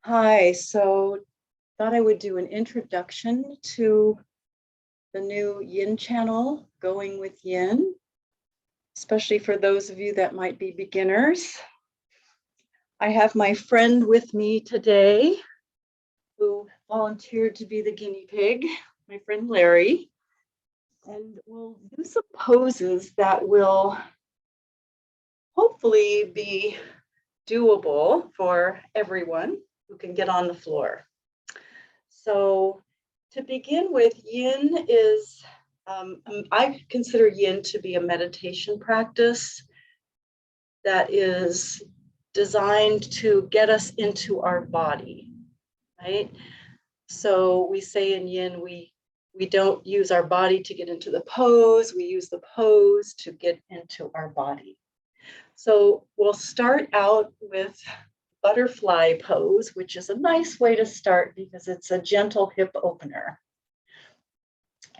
Hi, so thought I would do an introduction to the new Yin channel, Going with Yin, especially for those of you that might be beginners. I have my friend with me today who volunteered to be the guinea pig, my friend Larry, and we'll do some poses that will hopefully be doable for everyone who can get on the floor. So to begin with, Yin is, I consider Yin to be a meditation practice that is designed to get us into our body, right? So we say in Yin, we don't use our body to get into the pose, we use the pose to get into our body. So we'll start out with butterfly pose, which is a nice way to start because it's a gentle hip opener.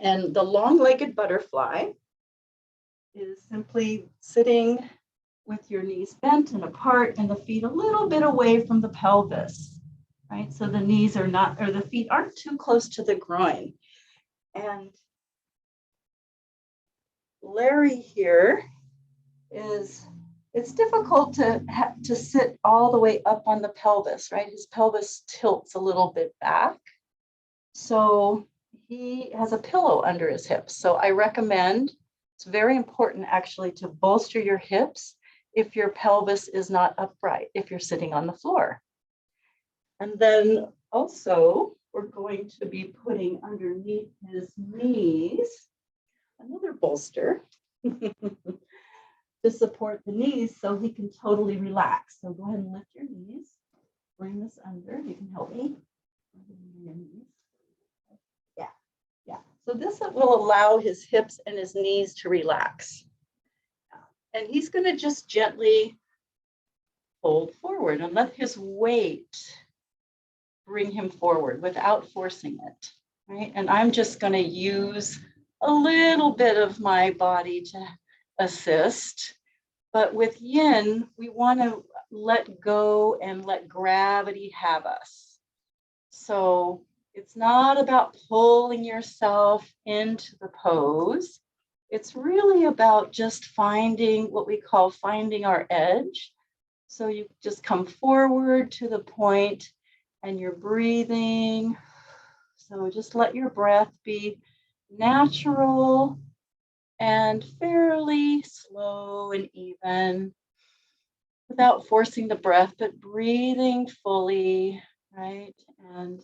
And the long-legged butterfly is simply sitting with your knees bent and apart and the feet a little bit away from the pelvis, right? So the knees are not, or the feet aren't too close to the groin. And Larry here is, it's difficult to sit all the way up on the pelvis, right? His pelvis tilts a little bit back. So he has a pillow under his hips. So I recommend, it's very important actually to bolster your hips if your pelvis is not upright, if you're sitting on the floor. And then also we're going to be putting underneath his knees another bolster to support the knees so he can totally relax. So go ahead and lift your knees, bring this under, you can help me. Yeah, so this will allow his hips and his knees to relax. And he's going to just gently fold forward and let his weight bring him forward without forcing it, right? And I'm just going to use a little bit of my body to assist. But with Yin, we want to let go and let gravity have us. So it's not about pulling yourself into the pose. It's really about just finding what we call finding our edge. So you just come forward to the point and you're breathing. So just let your breath be natural and fairly slow and even without forcing the breath, but breathing fully, right? And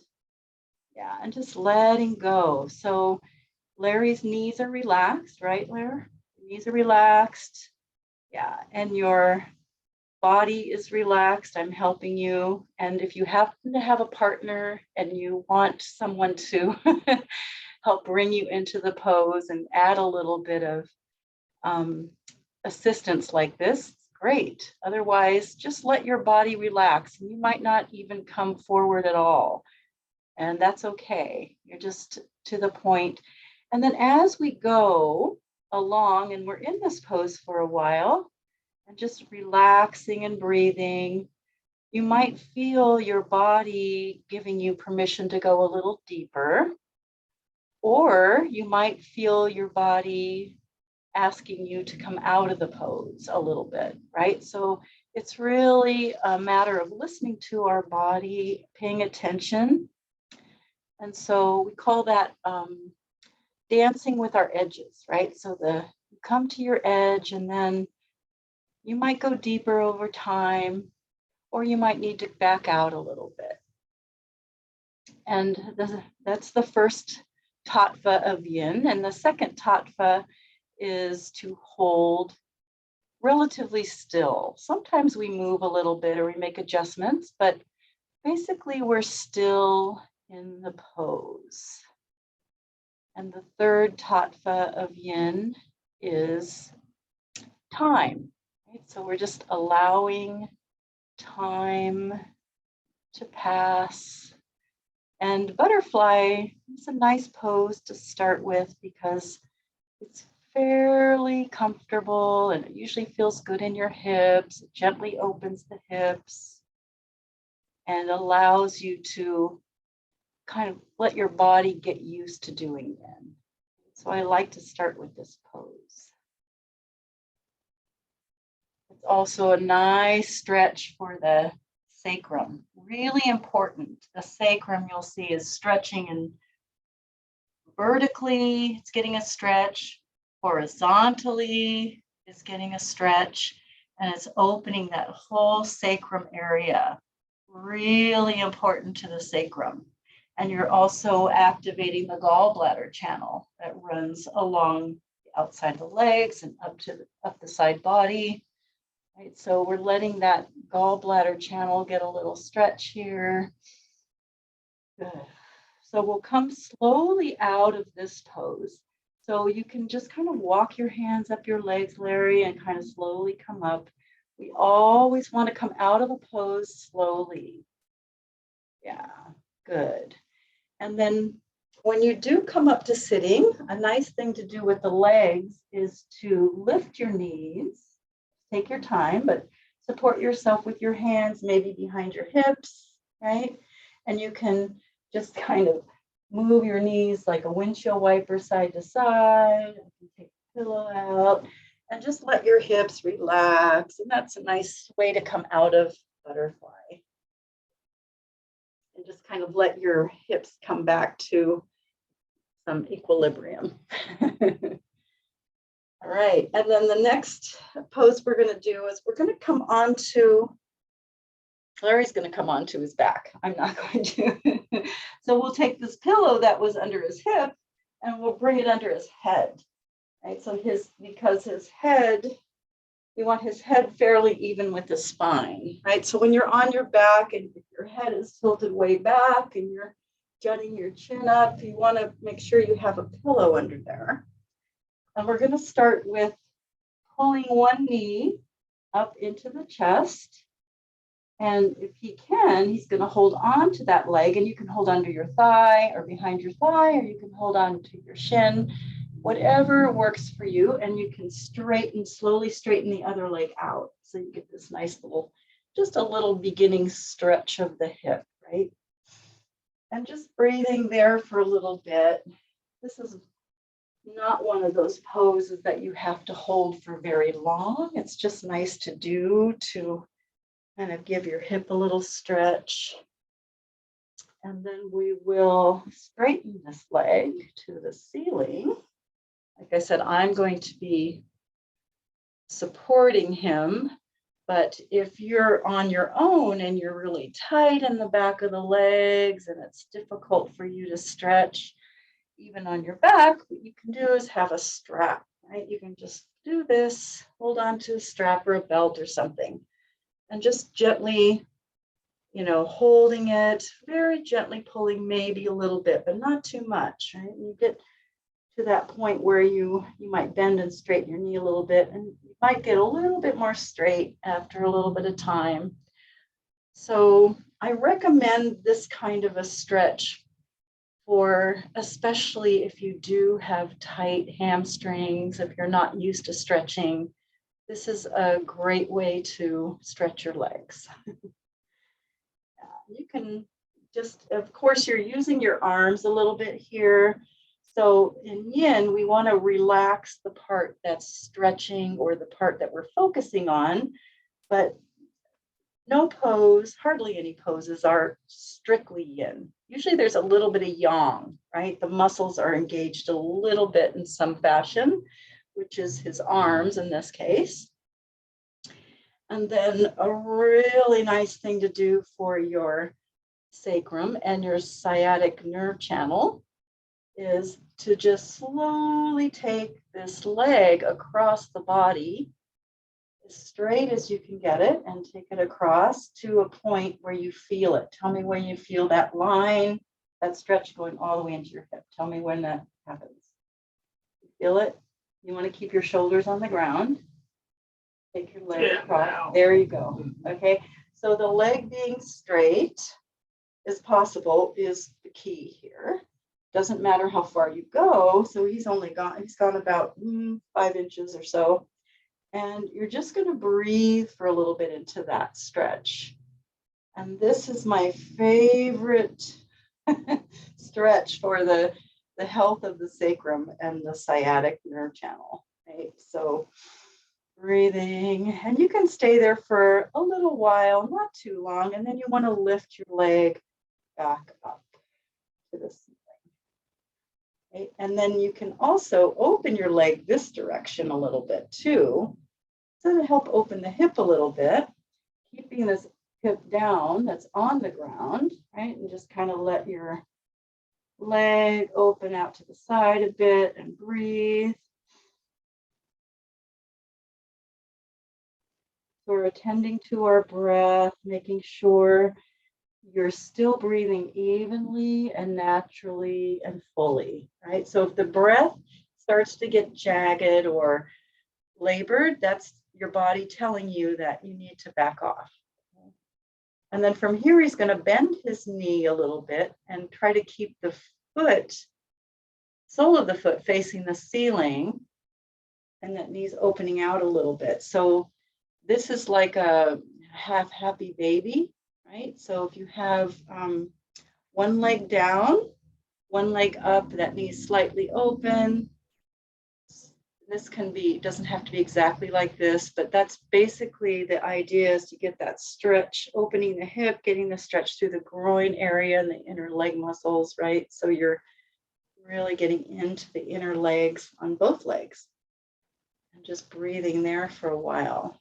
yeah, and just letting go. So Larry's knees are relaxed, right, Larry? Knees are relaxed. Yeah, and your body is relaxed. I'm helping you. And if you happen to have a partner and you want someone to help bring you into the pose and add a little bit of assistance like this, great. Otherwise, just let your body relax. And you might not even come forward at all. And that's okay. You're just to the point. And then as we go along and we're in this pose for a while and just relaxing and breathing, you might feel your body giving you permission to go a little deeper, or you might feel your body asking you to come out of the pose a little bit, right? So it's really a matter of listening to our body, paying attention. And so we call that dancing with our edges, right? So you come to your edge and then you might go deeper over time, or you might need to back out a little bit. And that's the first tattva of Yin. And the second tattva is to hold relatively still. Sometimes we move a little bit or we make adjustments, but basically we're still in the pose. And the third tattva of Yin is time. Right? So we're just allowing time to pass. And butterfly is a nice pose to start with because it's fairly comfortable and it usually feels good in your hips. It gently opens the hips. and allows you to kind of let your body get used to doing them. So I like to start with this pose. It's also a nice stretch for the sacrum. Really important. The sacrum, you'll see, is stretching, and vertically it's getting a stretch, horizontally it's getting a stretch, and it's opening that whole sacrum area. Really important to the sacrum. And you're also activating the gallbladder channel that runs along the outside of the legs and up the side body. Right, so we're letting that gallbladder channel get a little stretch here. Good. So we'll come slowly out of this pose. So you can just kind of walk your hands up your legs, Larry, and kind of slowly come up. We always want to come out of a pose slowly. Yeah, good. And then when you do come up to sitting, a nice thing to do with the legs is to lift your knees. Take your time, but support yourself with your hands, maybe behind your hips, right? And you can just kind of move your knees like a windshield wiper side to side. You can take the pillow out and just let your hips relax. And that's a nice way to come out of butterfly. And just kind of let your hips come back to some equilibrium. All right, and then the next pose we're going to do is we're going to come onto, Larry's going to come onto his back. I'm not going to. So we'll take this pillow that was under his hip and we'll bring it under his head. Right, so because his head, we want his head fairly even with the spine, right? So when you're on your back and your head is tilted way back and you're jutting your chin up, you want to make sure you have a pillow under there. And we're going to start with pulling one knee up into the chest. And if he can, he's going to hold on to that leg, and you can hold under your thigh or behind your thigh, or you can hold on to your shin, whatever works for you. And you can slowly straighten the other leg out. So you get this nice little, just a little beginning stretch of the hip, right? And just breathing there for a little bit. This is not one of those poses that you have to hold for very long. It's just nice to do to kind of give your hip a little stretch. And then we will straighten this leg to the ceiling. Like I said, I'm going to be supporting him, but if you're on your own and you're really tight in the back of the legs and it's difficult for you to stretch, even on your back, what you can do is have a strap, right? You can just do this, hold on to a strap or a belt or something, and just gently, holding it, very gently pulling maybe a little bit, but not too much, right? And you get to that point where you might bend and straighten your knee a little bit, and you might get a little bit more straight after a little bit of time. So I recommend this kind of a stretch for especially if you do have tight hamstrings, if you're not used to stretching, this is a great way to stretch your legs. You can just, of course, you're using your arms a little bit here. So in yin, we want to relax the part that's stretching or the part that we're focusing on, but no pose, hardly any poses are strictly yin. Usually there's a little bit of yang, right? The muscles are engaged a little bit in some fashion, which is his arms in this case. And then a really nice thing to do for your sacrum and your sciatic nerve channel is to just slowly take this leg across the body as straight as you can get it and take it across to a point where you feel it. Tell me when you feel that line, that stretch going all the way into your hip. Tell me when that happens. You feel it? You want to keep your shoulders on the ground. Take your leg across. There you go. Okay. So the leg being straight as possible is the key here. Doesn't matter how far you go. So he's gone about 5 inches or so. And you're just going to breathe for a little bit into that stretch. And this is my favorite stretch for the health of the sacrum and the sciatic nerve channel, right? So breathing, and you can stay there for a little while, not too long, and then you want to lift your leg back up to the ceiling. Right? And then you can also open your leg this direction a little bit too, so to help open the hip a little bit, keeping this hip down that's on the ground, right? And just kind of let your leg open out to the side a bit and breathe. So we're attending to our breath, making sure you're still breathing evenly and naturally and fully, right? So if the breath starts to get jagged or labored, that's your body telling you that you need to back off. And then from here, he's going to bend his knee a little bit and try to keep the foot, sole of the foot facing the ceiling, and that knee's opening out a little bit. So this is like a half happy baby, right? So if you have one leg down, one leg up, that knee's slightly open. This can be, doesn't have to be exactly like this, but that's basically the idea, is to get that stretch, opening the hip, getting the stretch through the groin area and the inner leg muscles, right? So you're really getting into the inner legs on both legs and just breathing there for a while.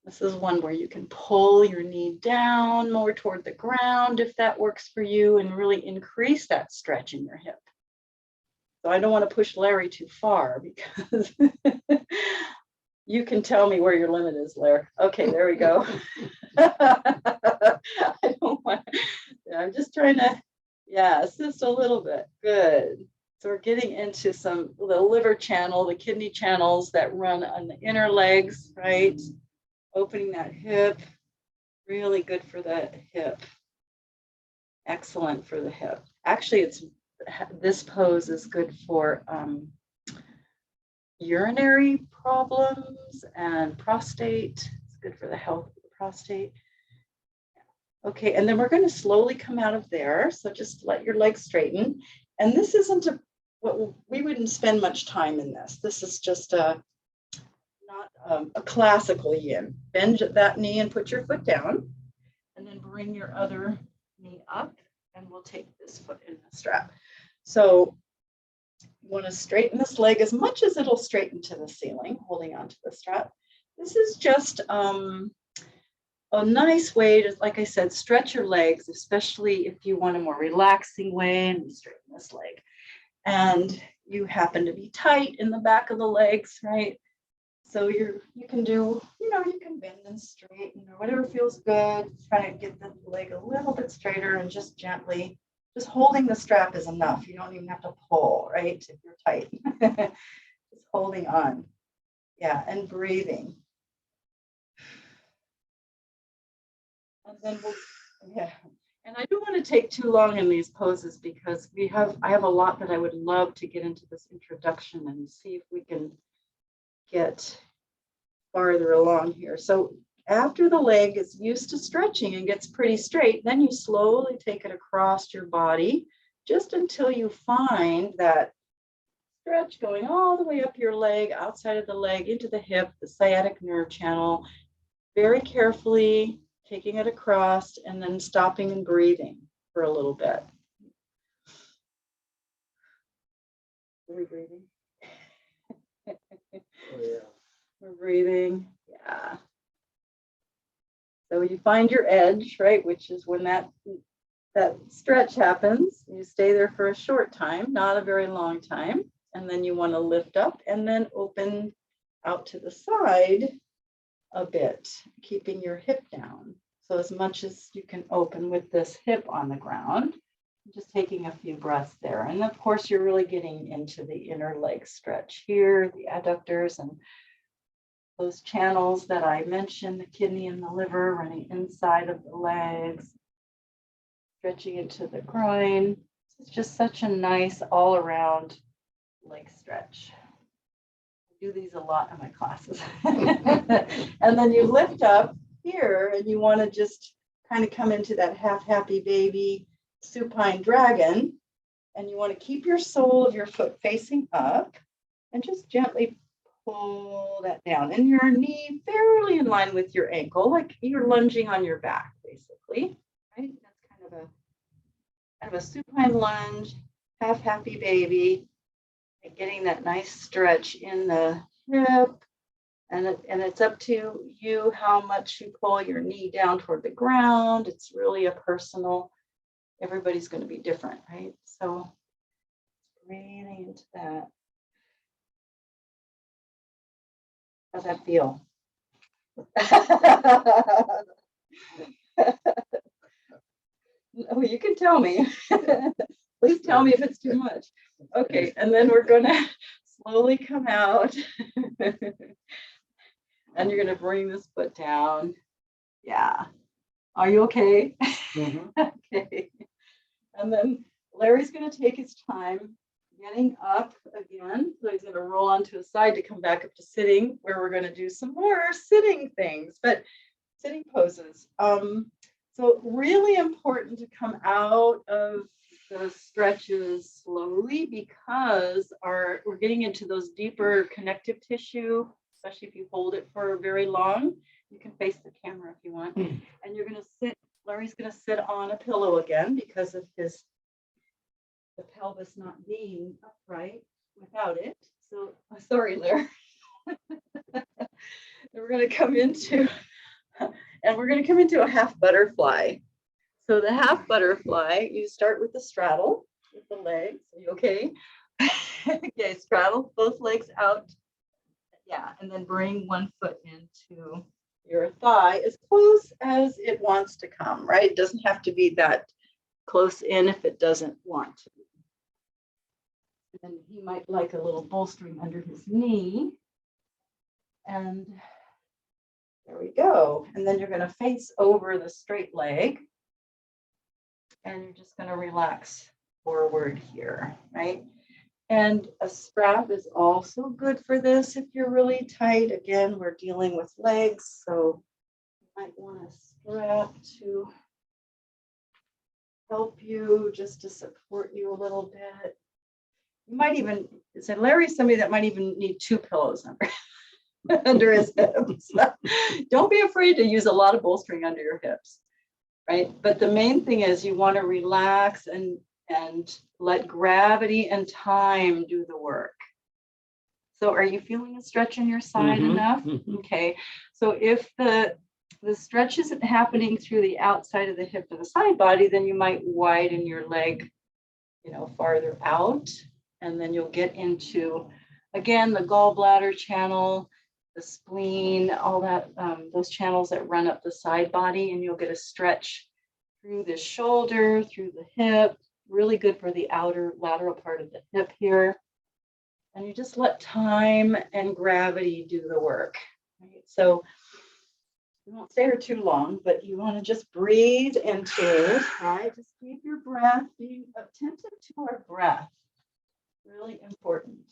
This is one where you can pull your knee down more toward the ground if that works for you, and really increase that stretch in your hip. So I don't want to push Larry too far, because you can tell me where your limit is, Larry. Okay, there we go. I don't want, I'm just trying to, yeah, assist a little bit. Good. So we're getting into the liver channel, the kidney channels that run on the inner legs, right? Opening that hip, really good for the hip. Excellent for the hip. Actually, this pose is good for urinary problems and prostate. It's good for the health of the prostate. Okay, and then we're going to slowly come out of there. So just let your legs straighten. And this isn't we wouldn't spend much time in this. This is just not a classical yin. Bend that knee and put your foot down, and then bring your other knee up, and we'll take this foot in the strap. So you want to straighten this leg as much as it'll straighten to the ceiling, holding onto the strap. This is just a nice way to, like I said, stretch your legs, especially if you want a more relaxing way, and you straighten this leg. And you happen to be tight in the back of the legs, right? So you can do, you can bend and straighten or whatever feels good. Try to get the leg a little bit straighter, and just gently, just holding the strap is enough. You don't even have to pull, right? If you're tight, just holding on. Yeah, and breathing. And then and I don't want to take too long in these poses, because I have a lot that I would love to get into this introduction and see if we can get farther along here. So after the leg is used to stretching and gets pretty straight, then you slowly take it across your body, just until you find that stretch going all the way up your leg, outside of the leg, into the hip, the sciatic nerve channel. Very carefully taking it across, and then stopping and breathing for a little bit. Are we breathing? Oh, yeah. We're breathing. Yeah. So you find your edge, right? Which is when that stretch happens. You stay there for a short time, not a very long time. And then you want to lift up and then open out to the side a bit, keeping your hip down. So as much as you can open with this hip on the ground, just taking a few breaths there. And of course, you're really getting into the inner leg stretch here, the adductors and those channels that I mentioned, the kidney and the liver running inside of the legs, stretching into the groin. It's just such a nice all around leg stretch. I do these a lot in my classes. And then you lift up here, and you want to just kind of come into that half happy baby supine dragon. And you want to keep your sole of your foot facing up and just gently pull that down. And your knee fairly in line with your ankle, like you're lunging on your back, basically. Right? That's kind of a supine lunge, half happy baby, and getting that nice stretch in the hip. And it's up to you how much you pull your knee down toward the ground. It's really a personal, everybody's going to be different, right? So breathing into that. How's that feel? Oh, you can tell me. Please tell me if it's too much. Okay, and then we're going to slowly come out. And you're going to bring this foot down. Yeah. Are you okay? Mm-hmm. Okay. And then Larry's going to take his time getting up again. So he's going to roll onto his side to come back up to sitting, where we're going to do some more sitting things, but sitting poses. So really important to come out of the stretches slowly, because we're getting into those deeper connective tissue, especially if you hold it for very long. You can face the camera if you want. And you're going to sit, Larry's going to sit on a pillow again because of the pelvis not being upright without it. So, sorry, Larry. We're going to come into a half butterfly. So the half butterfly, you start with the straddle with the legs. Are you okay? Okay, straddle both legs out. Yeah, and then bring one foot into your thigh as close as it wants to come, right? It doesn't have to be that close in if it doesn't want to. And then he might like a little bolstering under his knee. And there we go. And then you're going to face over the straight leg. And you're just going to relax forward here, right? And a strap is also good for this if you're really tight. Again, we're dealing with legs, so you might want a strap to help you, just to support you a little bit. You might even, so Larry's somebody that might even need 2 pillows under his hips. Don't be afraid to use a lot of bolstering under your hips, right? But the main thing is you want to relax and let gravity and time do the work. So are you feeling a stretch in your side enough? Okay. So if the stretch isn't happening through the outside of the hip and the side body, then you might widen your leg, farther out. And then you'll get into, again, the gallbladder channel, the spleen, all that, those channels that run up the side body, and you'll get a stretch through the shoulder, through the hip. Really good for the outer lateral part of the hip here. And you just let time and gravity do the work. Right? So you won't stay here too long, but you want to just breathe into it, right? Just keep your breath, being attentive to our breath. Really important.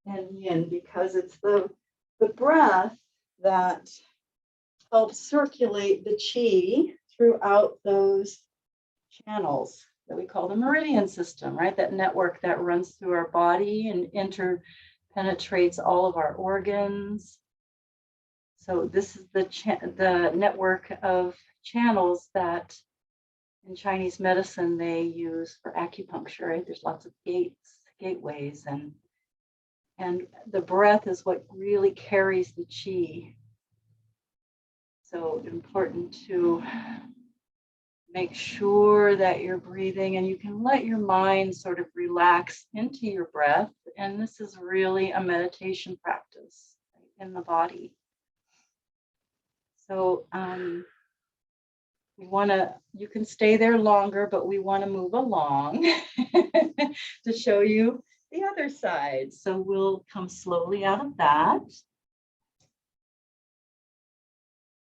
And yin, because it's the breath that helps circulate the chi throughout those channels that we call the meridian system, right? That network that runs through our body and interpenetrates all of our organs. So this is the network of channels that in Chinese medicine they use for acupuncture, right? There's lots of gateways, and the breath is what really carries the chi. So important to make sure that you're breathing, and you can let your mind sort of relax into your breath. And this is really a meditation practice in the body. So you can stay there longer, but we want to move along to show you the other side. So we'll come slowly out of that.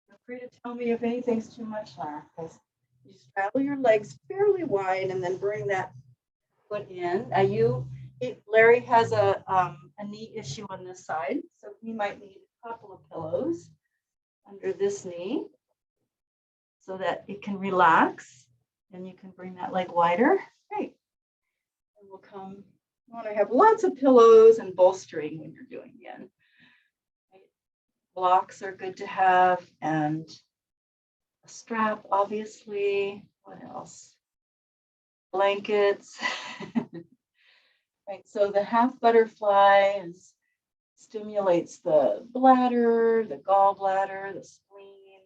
Feel free to tell me if anything's too much, Lara, because you straddle your legs fairly wide and then bring that foot in. Larry has a knee issue on this side, so he might need a couple of pillows under this knee. so that it can relax. And you can bring that leg wider. Great. And we'll come, you want to have lots of pillows and bolstering when you're doing yin. Right? Blocks are good to have, and a strap, obviously. What else? Blankets. Right, so the half butterfly stimulates the bladder, the gallbladder, the spleen.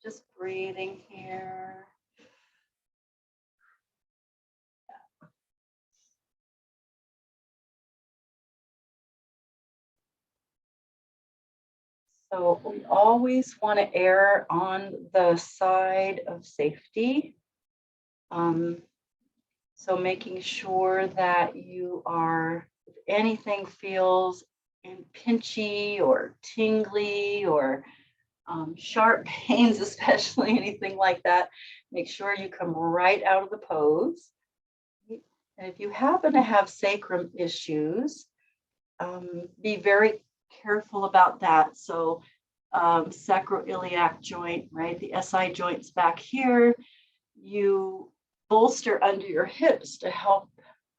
Just breathing here. So we always want to err on the side of safety. So making sure that you are, if anything feels pinchy or tingly or sharp pains, especially anything like that, make sure you come right out of the pose. And if you happen to have sacrum issues, be very careful about that. So sacroiliac joint, right? The SI joint's back here. You bolster under your hips to help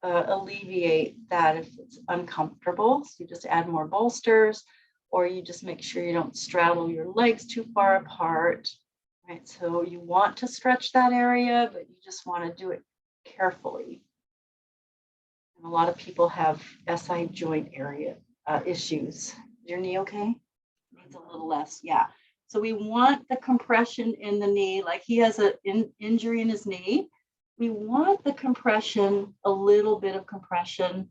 alleviate that if it's uncomfortable. So you just add more bolsters, or you just make sure you don't straddle your legs too far apart, right? So you want to stretch that area, but you just want to do it carefully. And a lot of people have SI joint area issues. Is your knee okay? Needs a little less, yeah. So we want the compression in the knee, like he has an injury in his knee. We want the compression, a little bit of compression,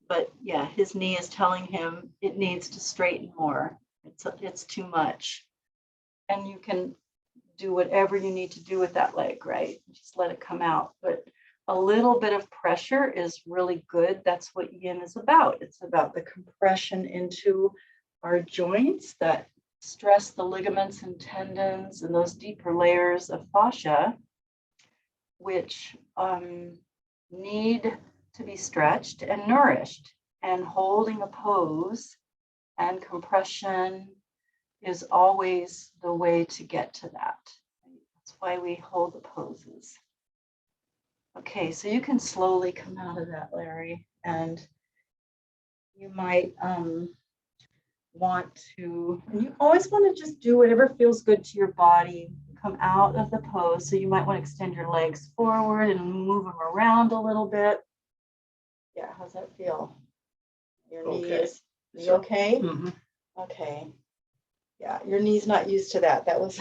but yeah, his knee is telling him it needs to straighten more. It's too much. And you can do whatever you need to do with that leg, right? Just let it come out. But a little bit of pressure is really good. That's what yin is about. It's about the compression into our joints that stress the ligaments and tendons and those deeper layers of fascia, which need to be stretched and nourished. And holding a pose and compression is always the way to get to that. That's why we hold the poses. Okay, so you can slowly come out of that, Larry, and you might want to, and you always want to just do whatever feels good to your body. Come out of the pose. So you might want to extend your legs forward and move them around a little bit. Yeah, how's that feel? Your knee is okay? Mm-hmm. Okay. Yeah, your knee's not used to that. That was,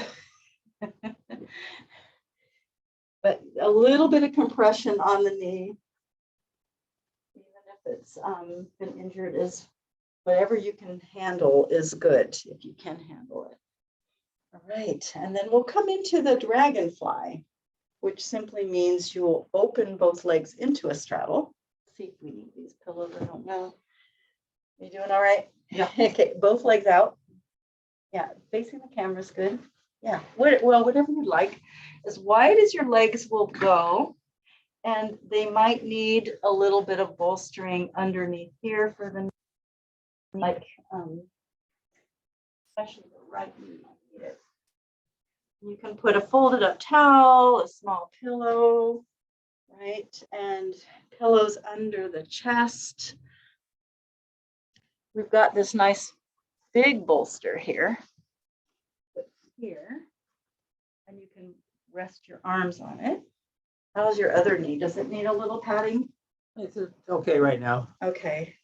but a little bit of compression on the knee, even if it's been injured, is whatever you can handle is good if you can handle it. All right, and then we'll come into the dragonfly, which simply means you will open both legs into a straddle. Let's see if we need these pillows, I don't know. You doing all right? Yeah. Okay, both legs out. Yeah, facing the camera is good. Yeah, well, whatever you like. As wide as your legs will go, and they might need a little bit of bolstering underneath here for the, like, especially the right knee might need it. You can put a folded up towel, a small pillow, right? And pillows under the chest. We've got this nice big bolster here. Here, and you can rest your arms on it. How's your other knee? Does it need a little padding? It's okay right now. Okay.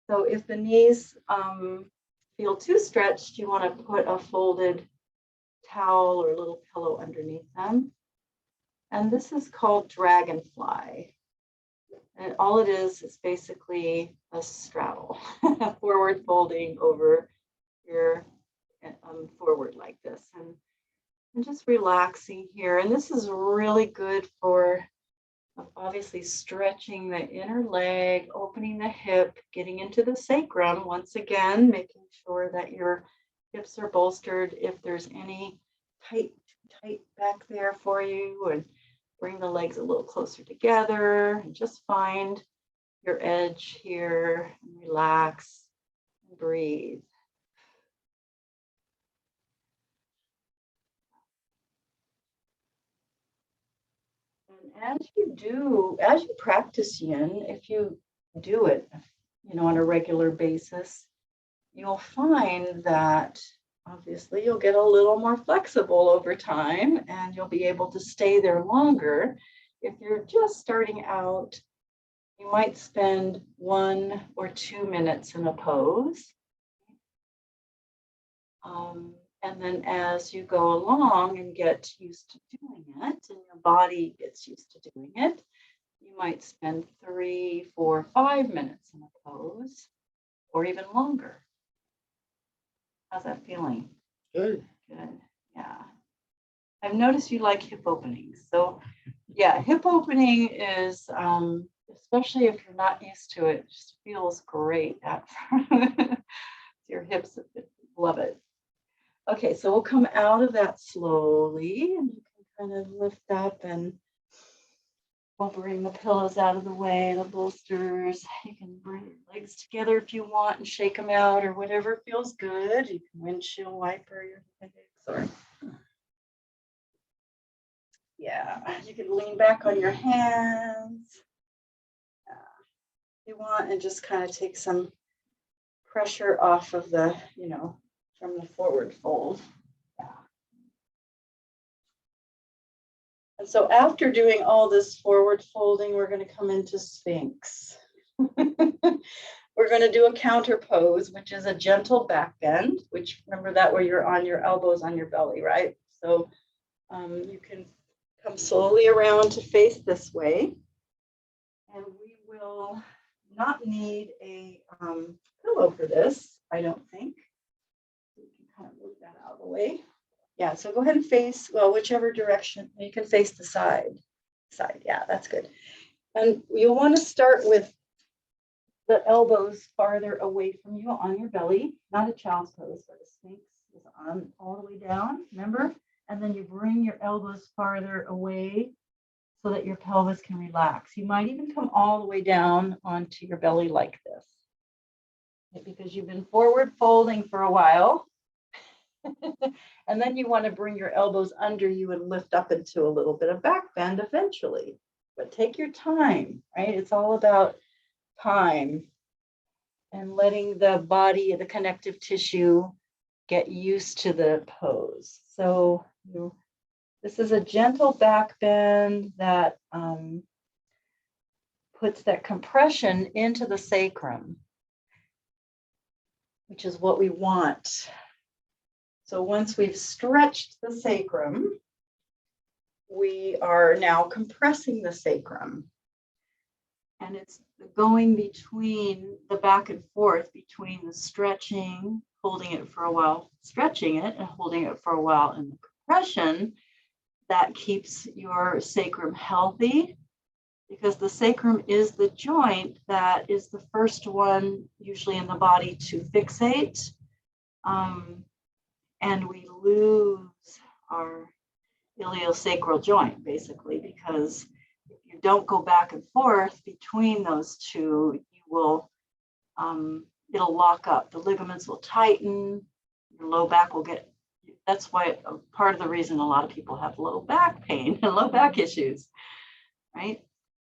So if the knees feel too stretched, you want to put a folded towel or a little pillow underneath them. And this is called dragonfly. And all it is basically a straddle, forward folding over your forward like this. And just relaxing here. And this is really good for obviously stretching the inner leg, opening the hip, getting into the sacrum. Once again, making sure that your hips are bolstered. If there's any tight back there for you, and bring the legs a little closer together and just find your edge here and relax and breathe. And as you practice yin, if you do it, on a regular basis, you'll find that obviously you'll get a little more flexible over time and you'll be able to stay there longer. If you're just starting out, you might spend 1 or 2 minutes in a pose. And then as you go along and get used to doing it and your body gets used to doing it, you might spend 3, 4, 5 minutes in a pose or even longer. How's that feeling? Good. Good. Yeah. I've noticed you like hip openings. So yeah, hip opening is, especially if you're not used to it, just feels great. Your hips love it. Okay, so we'll come out of that slowly and you can kind of lift up and we'll bring the pillows out of the way, the bolsters. You can bring your legs together if you want and shake them out or whatever feels good. You can windshield wiper your legs or yeah, you can lean back on your hands if you want and just kind of take some pressure off of the, from the forward fold. Yeah. And so after doing all this forward folding, we're going to come into Sphinx. We're going to do a counter pose, which is a gentle back bend, which remember that where you're on your elbows on your belly, right? So you can come slowly around to face this way. And we will not need a pillow for this, I don't think. We can kind of move that out of the way. Yeah, so go ahead and face, well, whichever direction. You can face the side. Yeah, that's good. And you'll want to start with the elbows farther away from you on your belly, not a child's pose, but a Sphinx is on all the way down, remember? And then you bring your elbows farther away so that your pelvis can relax. You might even come all the way down onto your belly like this, because you've been forward folding for a while. And then you want to bring your elbows under you and lift up into a little bit of back bend eventually. But take your time, right? It's all about time and letting the body, the connective tissue, get used to the pose. So this is a gentle back bend that puts that compression into the sacrum, which is what we want. So once we've stretched the sacrum, we are now compressing the sacrum. And it's going between the back and forth between the stretching, holding it for a while, stretching it and holding it for a while, and the compression that keeps your sacrum healthy, because the sacrum is the joint that is the first one usually in the body to fixate. And we lose our iliosacral joint basically, because if you don't go back and forth between those two, you will, it'll lock up. The ligaments will tighten, your low back will get, that's why part of the reason a lot of people have low back pain and low back issues, right?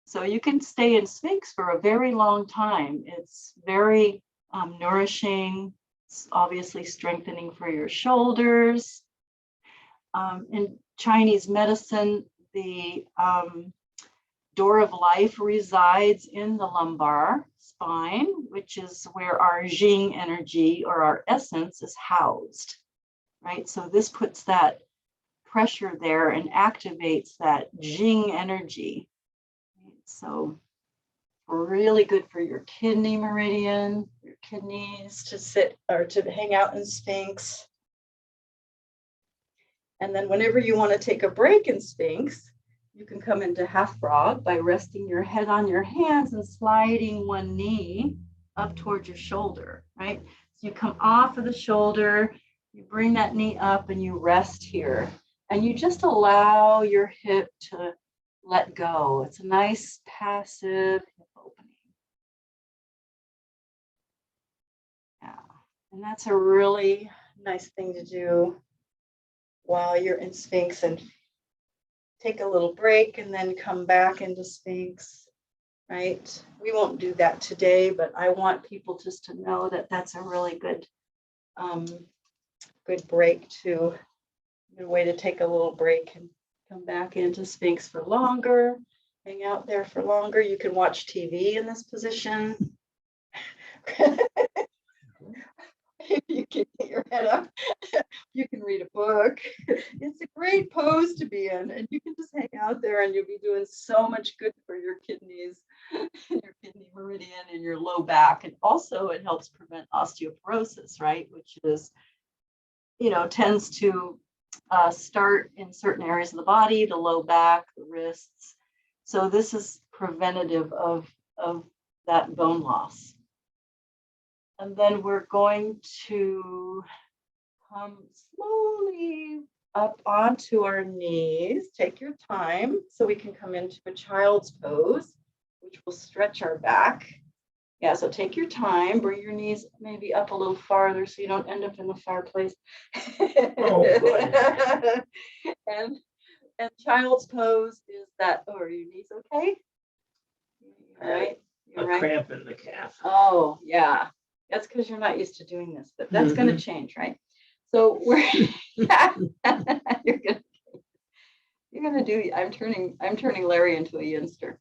So you can stay in Sphinx for a very long time. It's very nourishing. It's obviously strengthening for your shoulders. In Chinese medicine, the door of life resides in the lumbar spine, which is where our Jing energy or our essence is housed, right? So this puts that pressure there and activates that Jing energy. So really good for your kidney meridian, your kidneys to sit or to hang out in Sphinx. And then whenever you want to take a break in Sphinx, you can come into half frog by resting your head on your hands and sliding one knee up towards your shoulder, right? So you come off of the shoulder, you bring that knee up and you rest here. And you just allow your hip to let go. It's a nice passive hip opening. Yeah, and that's a really nice thing to do while you're in Sphinx and take a little break and then come back into Sphinx, right? We won't do that today, but I want people just to know that that's a really good, good break to, good way to take a little break and come back into Sphinx for longer, hang out there for longer. You can watch TV in this position. You can get your head up. You can read a book. It's a great pose to be in, and you can just hang out there and you'll be doing so much good for your kidneys, your kidney meridian and your low back. And also it helps prevent osteoporosis, right? Which is, tends to start in certain areas of the body, the low back, the wrists. So this is preventative of that bone loss. And then we're going to come slowly up onto our knees. Take your time so we can come into a child's pose, which will stretch our back. Yeah, so take your time, bring your knees maybe up a little farther so you don't end up in the fireplace. Oh, and child's pose is that, are your knees okay? All right. a You're right. cramp in the calf. Oh, yeah. That's because you're not used to doing this, but that's going to change, right? So we're you're gonna do. I'm turning Larry into a yinster.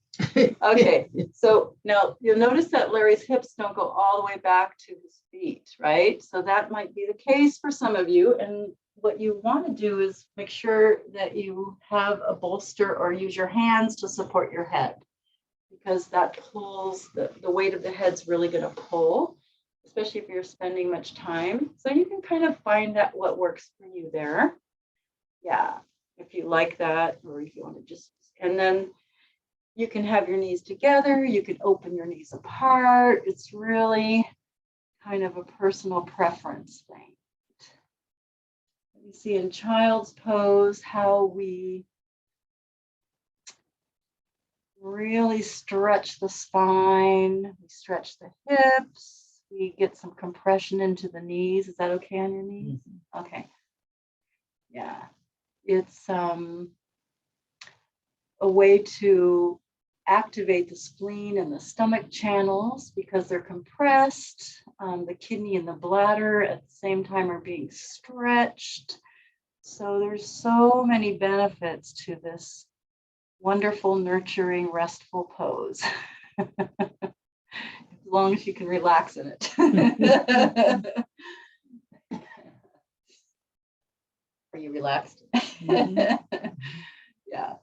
Okay, so now you'll notice that Larry's hips don't go all the way back to his feet, right? So that might be the case for some of you. And what you want to do is make sure that you have a bolster or use your hands to support your head, because that pulls, the weight of the head's really going to pull, especially if you're spending much time. So you can kind of find out what works for you there. Yeah, if you like that, or if you want to just, and then you can have your knees together. You can open your knees apart. It's really kind of a personal preference thing. You see in child's pose how we really stretch the spine, we stretch the hips, we get some compression into the knees. Is that okay on your knees? Mm-hmm. Okay. Yeah. It's a way to activate the spleen and the stomach channels because they're compressed. The kidney and the bladder at the same time are being stretched. So there's so many benefits to this wonderful, nurturing, restful pose. As long as you can relax in it. Are you relaxed? Mm-hmm. Yeah.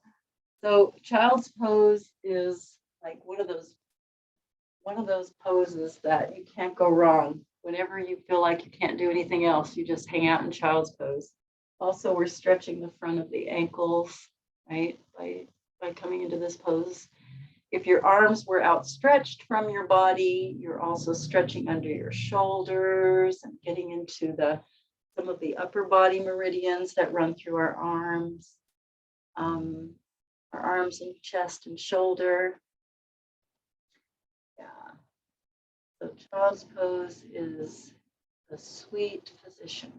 So child's pose is like one of those poses that you can't go wrong. Whenever you feel like you can't do anything else, you just hang out in child's pose. Also, we're stretching the front of the ankles, right? By coming into this pose. If your arms were outstretched from your body, you're also stretching under your shoulders and getting into some of the upper body meridians that run through our arms and chest and shoulder. Yeah. So child's pose is a sweet position.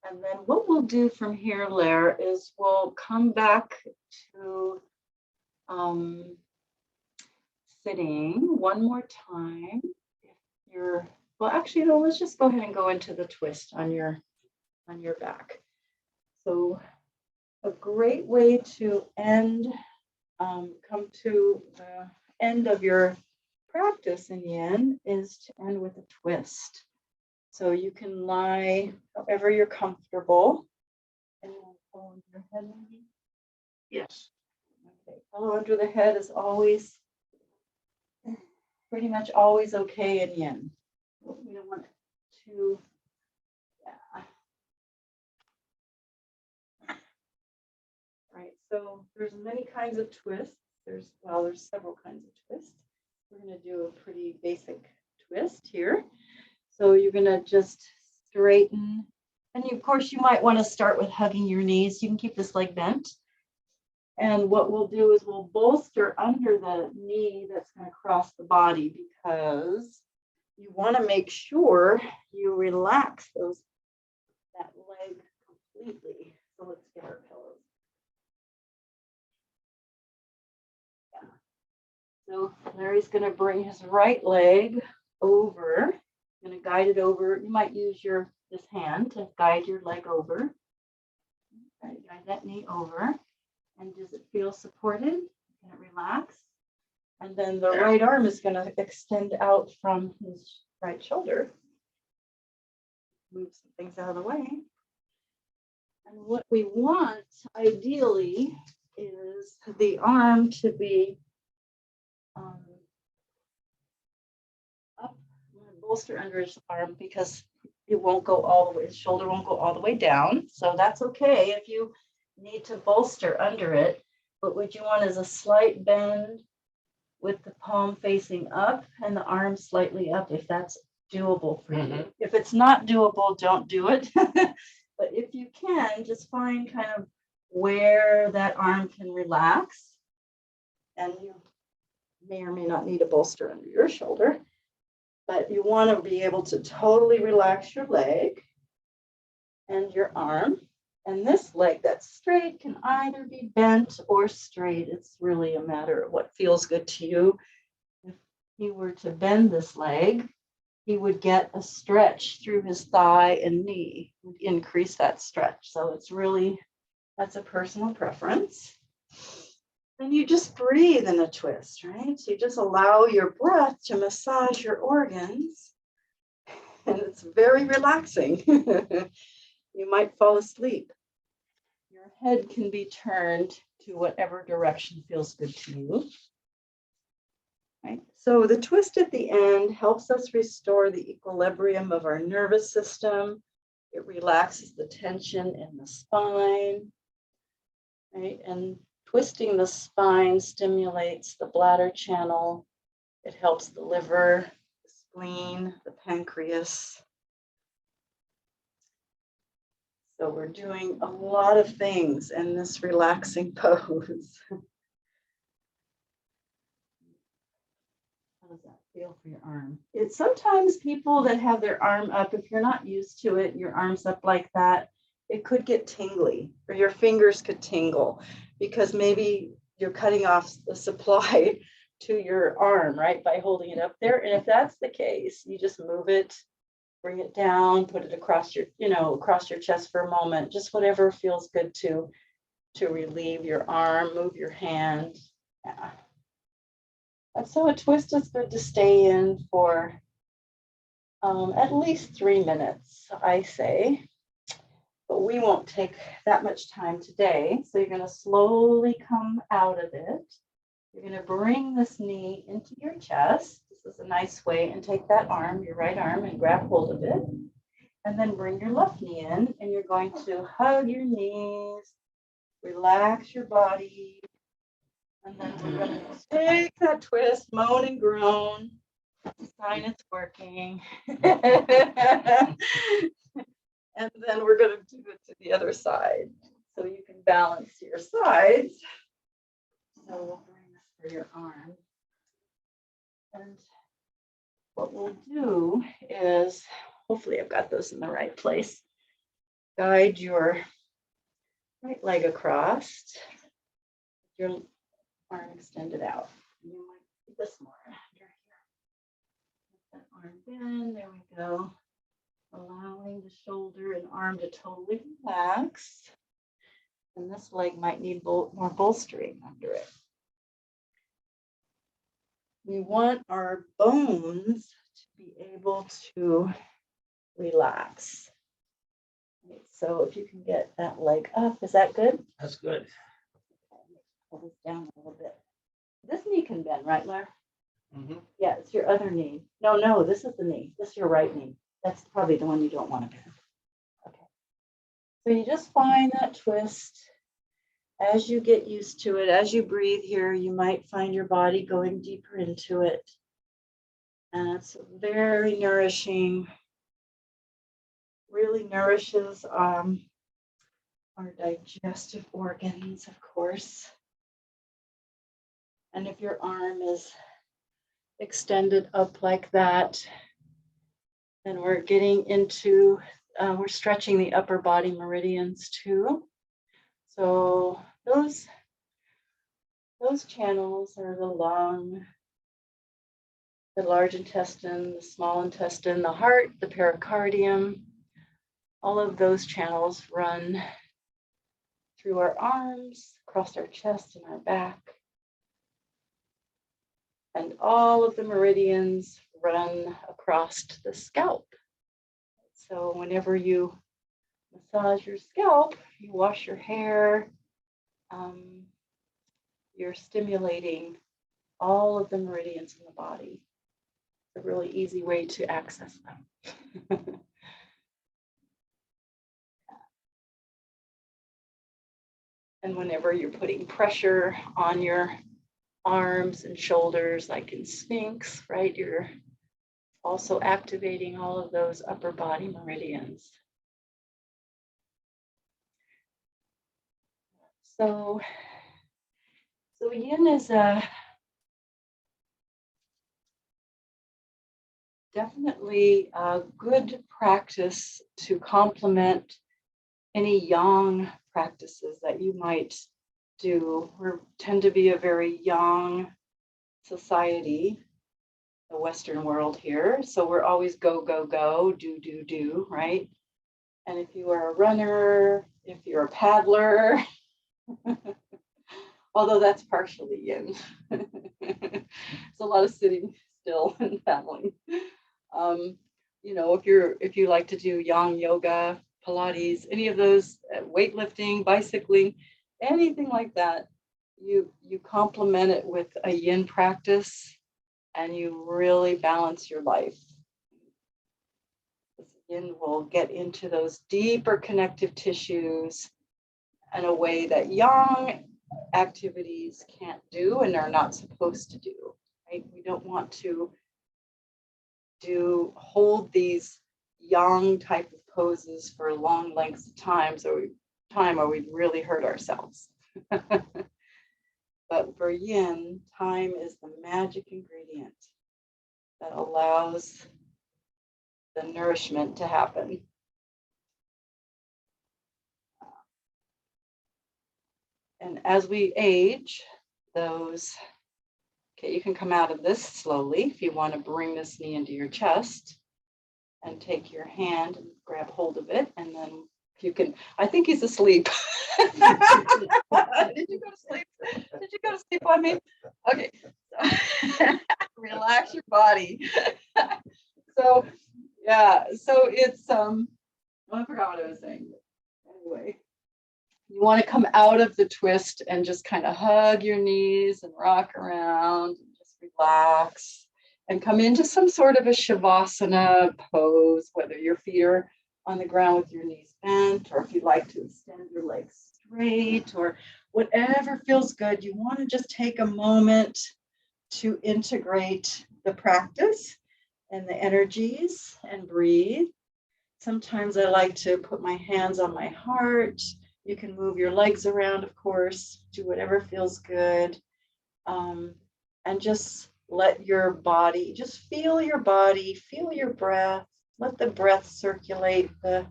And then what we'll do from here, Lair, is we'll come back to sitting one more time. If you're, well, actually, no, let's just go ahead and go into the twist on your back. So a great way to come to the end of your practice in yin is to end with a twist. So you can lie however you're comfortable. And pillow under your head, maybe? Yes. Okay, pillow under the head is always, pretty much always okay in yin. We don't want to, yeah. Right, so there's many kinds of twists. There's several kinds of twists. We're going to do a pretty basic twist here. So you're going to just straighten. And of course, you might want to start with hugging your knees. You can keep this leg bent. And what we'll do is we'll bolster under the knee that's going to cross the body, because you want to make sure you relax that leg completely. So let's get our pillows. So Larry's going to bring his right leg over. Going to guide it over. You might use this hand to guide your leg over. Guide that knee over. And does it feel supported? Can it relax? And then the right arm is going to extend out from his right shoulder. Move some things out of the way. And what we want, ideally, is the arm to be up, bolster under his arm, because it won't go all the way, his shoulder won't go all the way down. So that's okay if you need to bolster under it. But what you want is a slight bend with the palm facing up and the arm slightly up, if that's doable for you. If it's not doable, don't do it. But if you can, just find kind of where that arm can relax. And you may or may not need a bolster under your shoulder, but you want to be able to totally relax your leg and your arm. And this leg that's straight can either be bent or straight. It's really a matter of what feels good to you. If he were to bend this leg, he would get a stretch through his thigh and knee, would increase that stretch. So it's really, that's a personal preference. And you just breathe in a twist, right? So you just allow your breath to massage your organs. And it's very relaxing. You might fall asleep. Your head can be turned to whatever direction feels good to you. Right? So the twist at the end helps us restore the equilibrium of our nervous system. It relaxes the tension in the spine. Right? And twisting the spine stimulates the bladder channel. It helps the liver, the spleen, the pancreas. So we're doing a lot of things in this relaxing pose. How does that feel for your arm? It's sometimes people that have their arm up, if you're not used to it, your arm's up like that, it could get tingly, or your fingers could tingle, because maybe you're cutting off the supply to your arm, right, by holding it up there. And if that's the case, you just move it, bring it down, put it across your, across your chest for a moment, just whatever feels good to relieve your arm, move your hand. Yeah. And so a twist is good to stay in for at least 3 minutes, I say. But we won't take that much time today. So you're going to slowly come out of it. You're going to bring this knee into your chest. This is a nice way, and take that arm, your right arm, and grab hold of it. And then bring your left knee in, and you're going to hug your knees, relax your body. And then we're going to take that twist, moan and groan. Sign it's working. And then we're going to do it to the other side, so you can balance your sides. So we'll bring this for your arm. And what we'll do is, hopefully I've got those in the right place. Guide your right leg across, your arm extended out. You might do this more under here. Let that arm bend, there we go. Allowing the shoulder and arm to totally relax. And this leg might need more bolstering under it. We want our bones to be able to relax. Right, so if you can get that leg up, is that good? That's good. Okay, pull this down a little bit. This knee can bend, right, Lar? Mm-hmm. Yeah, it's your other knee. No, this is the knee. This is your right knee. That's probably the one you don't want to bend. Okay. So you just find that twist. As you get used to it, as you breathe here, you might find your body going deeper into it. And it's very nourishing, really nourishes our digestive organs, of course. And if your arm is extended up like that, then we're getting into, we're stretching the upper body meridians too. So those channels are the lung, the large intestine, the small intestine, the heart, the pericardium. All of those channels run through our arms, across our chest and our back. And all of the meridians run across the scalp. So whenever you massage your scalp, you wash your hair, you're stimulating all of the meridians in the body. It's a really easy way to access them. And whenever you're putting pressure on your arms and shoulders, like in Sphinx, right, you're also activating all of those upper body meridians. So yin is definitely a good practice to complement any yang practices that you might do. We tend to be a very yang society, the Western world here. So we're always go, go, go, do, right? And if you are a runner, if you're a paddler, although that's partially yin. It's a lot of sitting still and paddling. You know, if you like to do yang yoga, Pilates, any of those, weightlifting, bicycling, anything like that, you complement it with a yin practice and you really balance your life. Yin will get into those deeper connective tissues in a way that yang activities can't do and are not supposed to do, right? We don't want to hold these yang type of poses for long lengths of time, or we'd really hurt ourselves. But for yin, time is the magic ingredient that allows the nourishment to happen. And as we age, okay, you can come out of this slowly if you want to bring this knee into your chest and take your hand and grab hold of it. And then you can, I think he's asleep. Did you go to sleep? Did you go to sleep on me? Okay. So, relax your body. So, yeah, so it's, I forgot what I was saying. Anyway, you want to come out of the twist and just kind of hug your knees and rock around and just relax and come into some sort of a Shavasana pose, whether your feet are on the ground with your knees bent, or if you'd like to extend your legs straight, or whatever feels good. You want to just take a moment to integrate the practice and the energies and breathe. Sometimes I like to put my hands on my heart. You can move your legs around, of course, do whatever feels good. And just let your body, just feel your body, feel your breath. Let the breath circulate the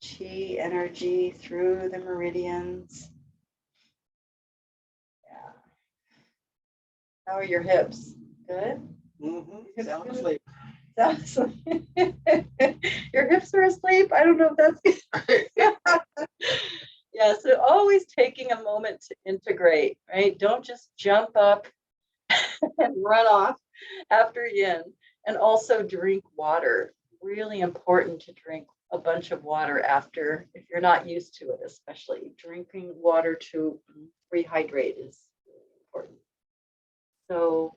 chi energy through the meridians. Yeah. How are your hips? Good? Mm-hmm. Sound asleep. Sound asleep. Your hips are asleep? I don't know if that's good. Yeah, so always taking a moment to integrate, right? Don't just jump up and run off after yin. And also drink water. Really important to drink a bunch of water after, if you're not used to it, especially. Drinking water to rehydrate is really important. So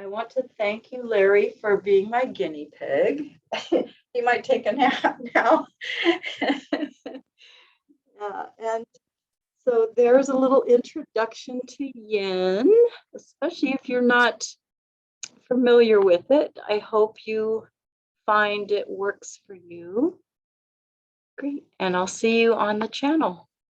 I want to thank you, Larry, for being my guinea pig. He might take a nap now. And so there's a little introduction to yin, especially if you're not familiar with it. I hope you find it works for you. Great. And I'll see you on the channel.